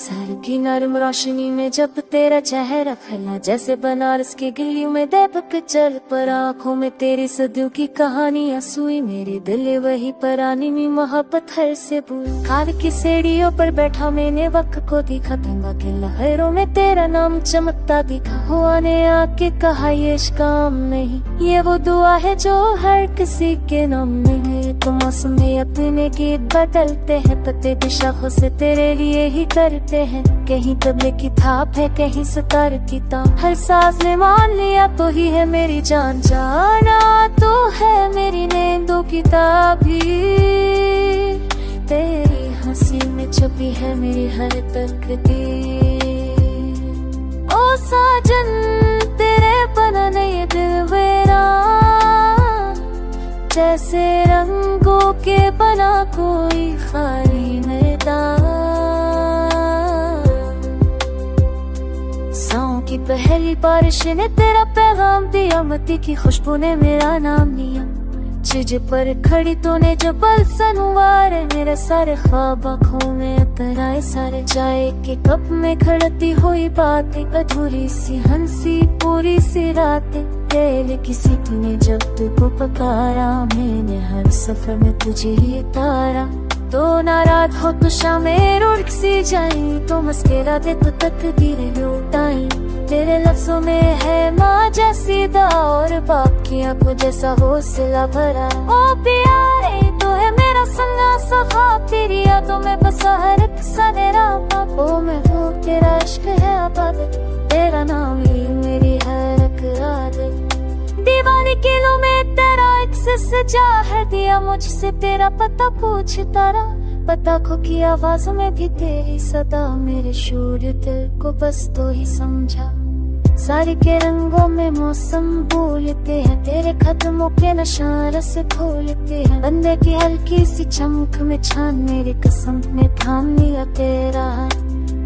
Sir की नरम रोशनी में जब तेरा चेहरा फैला, जैसे बनारस की गलियों में दीपक चल पर, आँखों में तेरी सदियों की कहानियां सुई, मेरे दिल वही परानी में मोहब्बत हर से बुई। कार की सीढ़ियों पर बैठा मैंने वक्त को देखा, गंगा के लहरों में तेरा नाम चमकता दिखा। हुआ ने आके कहा ये इश्क काम नहीं, ये वो दुआ है जो हर किसी के नाम में है। तो मौसम में अपने गीत बदलते हैं, पत्ते भी शाखों से तेरे लिए ही करते हैं। कहीं तबले की थाप है, कहीं सितार की ताप, हर सांस ने मान लिया तो ही है मेरी जान। जाना तो है मेरी नींदों की ताबीर, तेरी हंसी में छुपी है मेरी हर तकदीर। ओ साजन तेरे बना ये दिल मेरा, जैसे रंगों के बना कोई खाली मैदान। साओं की पहली बारिश ने तेरा पैगाम दिया, मती की खुशबू ने मेरा नाम लिया। चिज पर खड़ी तूने जो पल सनवार, मेरे सारे ख्वाब आँखों में उतर आए सारे। चाय के कप में खड़ती हुई बातें, अधूरी सी हंसी पूरी सी रातें। दिल किसी तूने जब तुझको पुकारा, मैंने हर सफर में तुझे ही तारा। तो नाराज हो तो शामें रुक सी जाई, तो मस्करा दे तो तकदीरें लौटाई। तेरे लफ्जों में है माँ जैसी दा, और बाप की आंखों जैसा हौसला भरा। ओ प्यारे तो है मेरा संगा सखा, तेरी यादों में बसा हर किस्सा मेरा। ओ मैं वो तेरा इश्क है आबाद, तेरा नाम ही मेरी हर आदत। दीवानी किलों में तेरा एक से सजा है, दिया मुझसे तेरा पता पूछ तारा। पता खो की आवाज़ों में भी तेरी सदा, मेरे शूर दिल को बस तो ही समझा। सारे के रंगों में मौसम बोलते हैं, तेरे कदमों के नशार से खोलते हैं। बंदे की हल्की सी चमक में छान, मेरी कसम में थाम लिया तेरा।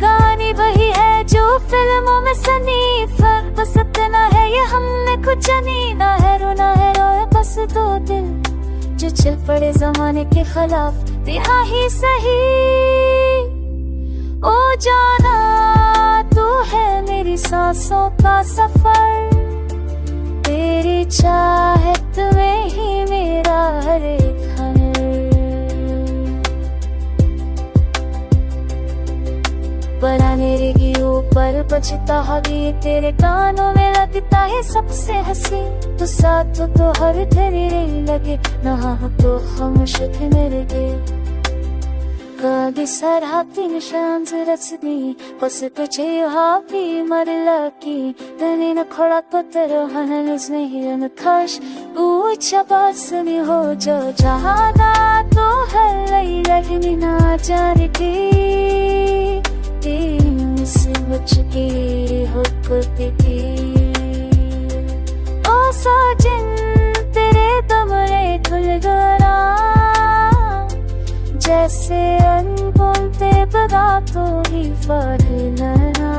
कहानी वही है जो फिल्मों में सनी, फर्क बस इतना है ये हमने कुछ नहीं। ना है रोना है रोया बस दो दिल, जो चल पड़े जमाने के खिलाफ, तेरा ही सही। ओ जाना तू है मेरी सांसों का सफर, तेरी चाहत में ही मेरा हर एक मेरे की ऊपर बजता हगी, तेरे कानों में लगता है सबसे हंसी। तो साथ तो हर तेरी लगे, ना हो तो खामोश थे मेरे दिल। कदी सरहाती निशान रचनी, बस तुझे हापी मर लकी। तने न खोड़ा तो तेरो हनस नहीं अनखाश, ऊंचा बासनी हो जो जहाना। तो हर लई लगनी ना जाने की, से बच के हो करती थी। ओ साजन तेरे दमरे खुल गया, जैसे अनबोलते बगा तो ही फर लड़ा।